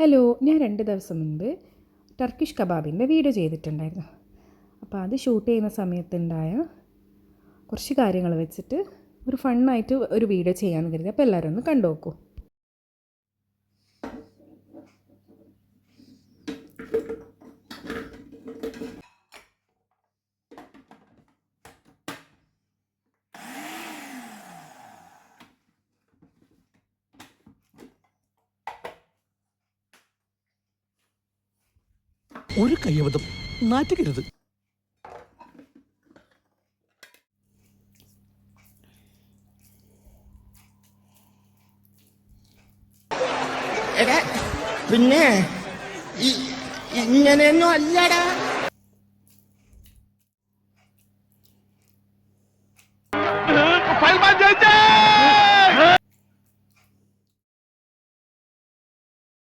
Hello, ഞാൻ 2 ദിവസം മുൻപ് ടർക്കിഷ് കബാബിൻ്റെ വീഡിയോ ചെയ്തിട്ടുണ്ടായിരുന്നു. അപ്പോൾ അത് ഷൂട്ട് ചെയ്യുന്ന സമയത്തുണ്ടായ കുറച്ച് കാര്യങ്ങൾ വെച്ചിട്ട് ഒരു ഫണ്ണായിട്ട് ഒരു വീഡിയോ ചെയ്യാമെന്ന് കരുതി. അപ്പോൾ എല്ലാവരും ഒന്ന് കണ്ടു നോക്കൂ. ഒരു കയ്യബദ്ധം നാറ്റുകരുത്. പിന്നെ ഇങ്ങനെയൊന്നും അല്ലടാ.